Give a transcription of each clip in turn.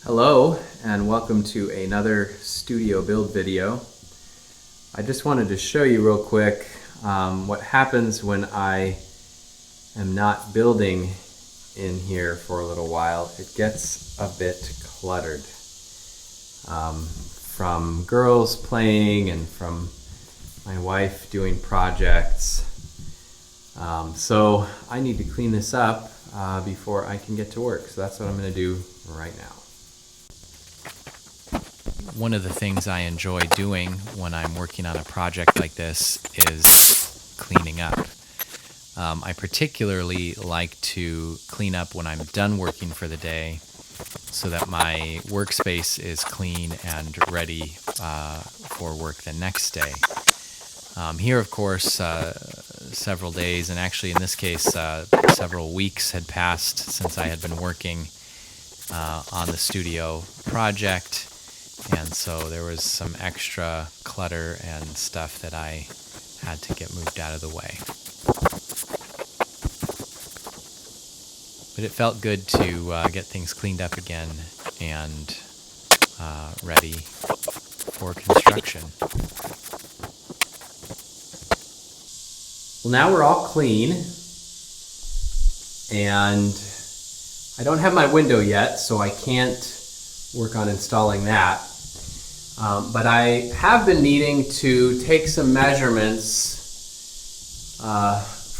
Hello and welcome to another studio build video. I just wanted to show you real quick what happens when I am not building in here for a little while. It gets a bit cluttered from girls playing and from my wife doing projects. So I need to clean this up before I can get to work. So that's what I'm going to do right now. One of the things I enjoy doing when I'm working on a project like this is cleaning up. I particularly like to clean up when I'm done working for the day so that my workspace is clean and ready for work the next day. Here, of course, several days, and actually in this case, several weeks had passed since I had been working on the studio project. And so there was some extra clutter and stuff that I had to get moved out of the way. But it felt good to get things cleaned up again and ready for construction. Well, now we're all clean, and I don't have my window yet, so I can't work on installing that. But I have been needing to take some measurements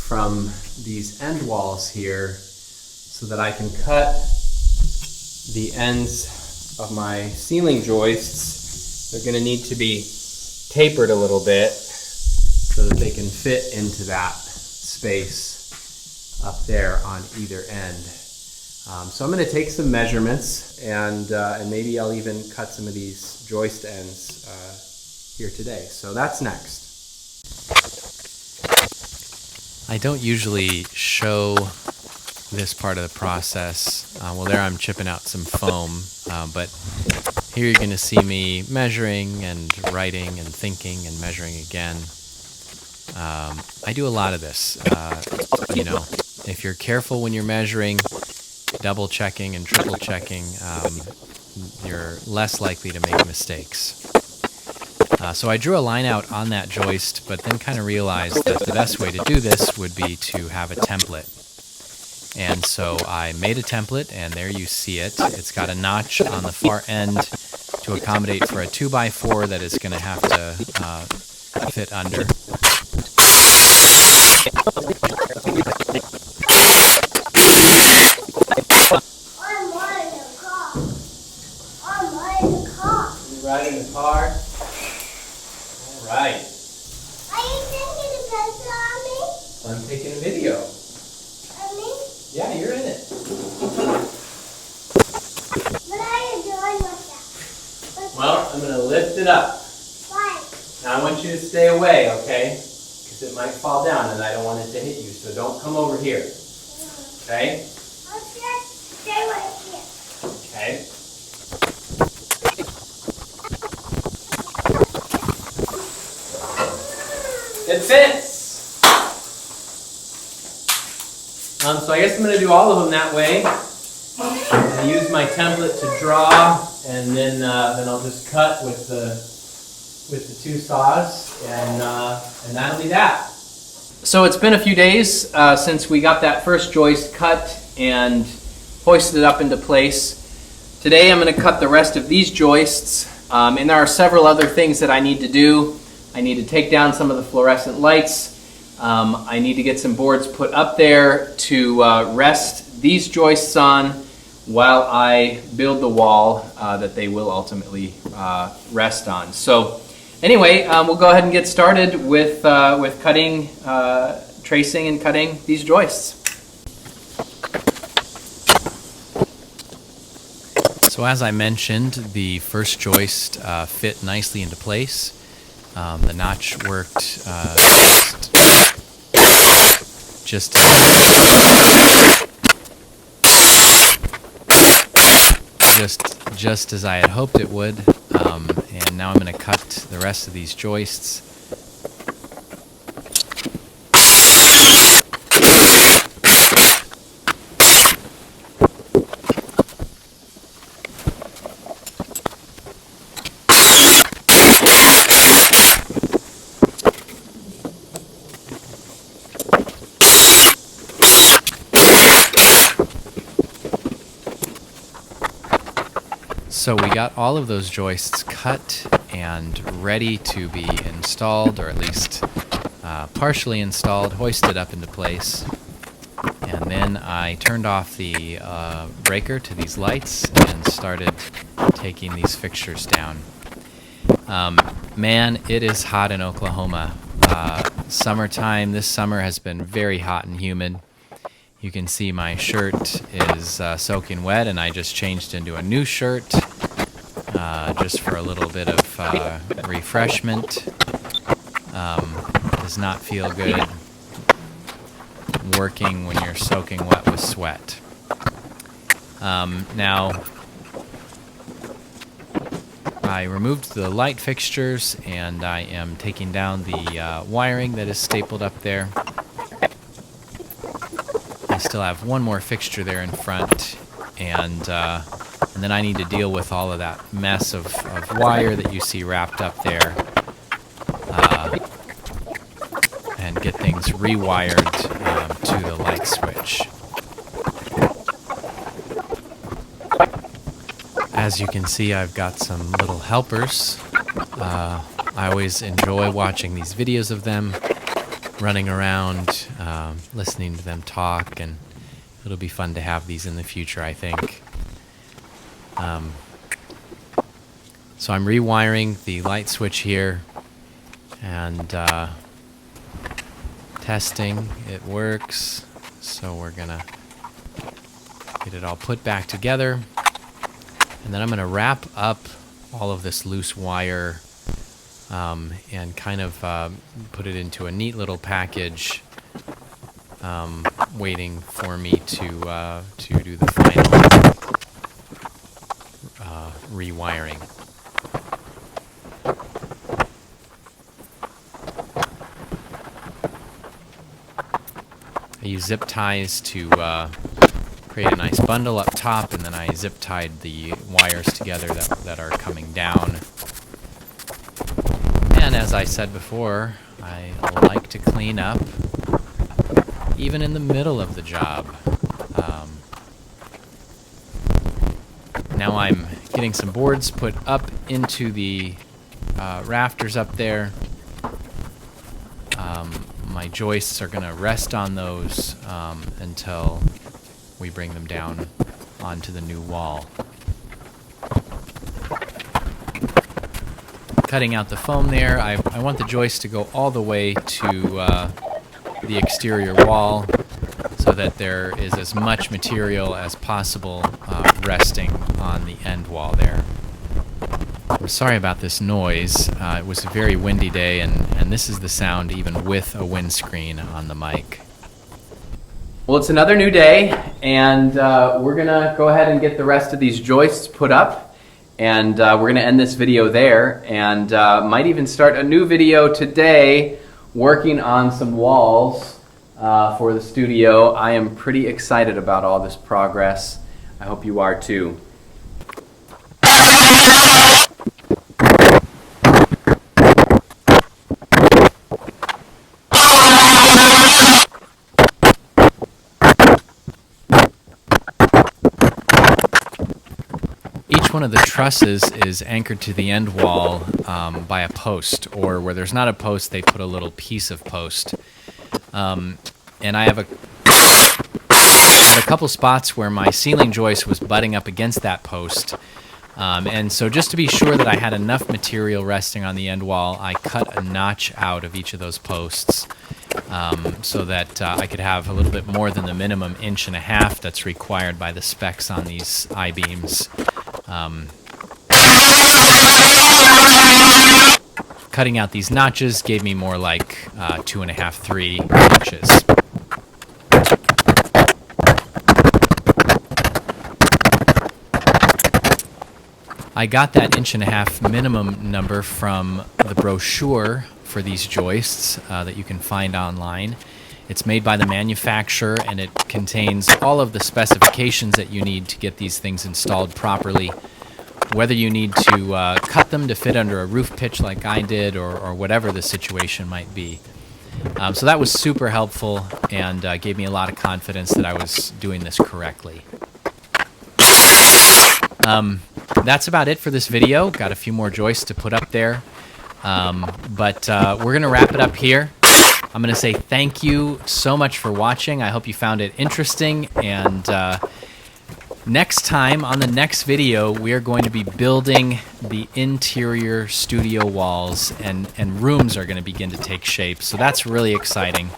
from these end walls here so that I can cut the ends of my ceiling joists. They're going to need to be tapered a little bit so that they can fit into that space up there on either end. So I'm going to take some measurements and maybe I'll even cut some of these joist ends here today. So that's next. I don't usually show this part of the process. Well, there I'm chipping out some foam, but here you're going to see me measuring and writing and thinking and measuring again. I do a lot of this. If you're careful when you're measuring, double checking and triple checking, you're less likely to make mistakes. So I drew a line out on that joist, but then kind of realized that the best way to do this would be to have a template. And so I made a template, and there you see it. It's got a notch on the far end to accommodate for a 2x4 that is going to have to fit under. Riding the car? Alright. Are you taking a picture of me? I'm taking a video. Of me? Yeah, you're in it. What are you doing with that? Well, I'm going to lift it up. Why? Now I want you to stay away, okay? Because it might fall down and I don't want it to hit you. So don't come over here. Okay? Let's just stay right here. Okay. It fits! So I guess I'm going to do all of them that way. I'm going to use my template to draw, and then I'll just cut with the two saws, and that'll be that. So it's been a few days since we got that first joist cut and hoisted it up into place. Today I'm going to cut the rest of these joists, and there are several other things that I need to do. I need to take down some of the fluorescent lights. I need to get some boards put up there to rest these joists on while I build the wall that they will ultimately rest on. So anyway, we'll go ahead and get started with cutting, tracing and cutting these joists. So as I mentioned, the first joist fit nicely into place. The notch worked just as I had hoped it would, and now I'm going to cut the rest of these joists. So we got all of those joists cut and ready to be installed, or at least partially installed, hoisted up into place. And then I turned off the breaker to these lights and started taking these fixtures down. Man, it is hot in Oklahoma. Summertime, this summer has been very hot and humid. You can see my shirt is soaking wet, and I just changed into a new shirt just for a little bit of refreshment. Does not feel good working when you're soaking wet with sweat. Now, I removed the light fixtures, and I am taking down the wiring that is stapled up there. I still have one more fixture there in front, and then I need to deal with all of that mess of wire that you see wrapped up there, and get things rewired to the light switch. As you can see, I've got some little helpers. I always enjoy watching these videos of them running around, listening to them talk, and it'll be fun to have these in the future, I think. So I'm rewiring the light switch here, and testing, it works. So we're gonna get it all put back together, and then I'm gonna wrap up all of this loose wire and kind of put it into a neat little package, waiting for me to do the final rewiring. I use zip ties to create a nice bundle up top, and then I zip tied the wires together that are coming down. And as I said before, I like to clean up even in the middle of the job. Now I'm getting some boards put up into the rafters up there. My joists are going to rest on those until we bring them down onto the new wall. Cutting out the foam there, I want the joist to go all the way to the exterior wall so that there is as much material as possible resting on the end wall there. I'm sorry about this noise. It was a very windy day, and this is the sound even with a windscreen on the mic. Well, it's another new day, and we're going to go ahead and get the rest of these joists put up, and we're going to end this video there, and might even start a new video today working on some walls for the studio. I am pretty excited about all this progress. I hope you are too. Each one of the trusses is anchored to the end wall by a post, or where there's not a post, they put a little piece of post. And I have a couple spots where my ceiling joist was butting up against that post. And so just to be sure that I had enough material resting on the end wall, I cut a notch out of each of those posts so that I could have a little bit more than the minimum 1.5 inches that's required by the specs on these I-beams. Cutting out these notches gave me more like 2.5, 3 inches. I got that 1.5 inch minimum number from the brochure for these joists that you can find online. It's made by the manufacturer, and it contains all of the specifications that you need to get these things installed properly. Whether you need to cut them to fit under a roof pitch like I did, or whatever the situation might be. So that was super helpful, and gave me a lot of confidence that I was doing this correctly. That's about it for this video. Got a few more joists to put up there. But we're going to wrap it up here. I'm going to say thank you so much for watching. I hope you found it interesting. And next time, on the next video, we are going to be building the interior studio walls, and rooms are going to begin to take shape. So that's really exciting.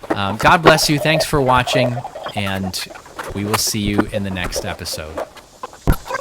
God bless you. Thanks for watching, and we will see you in the next episode.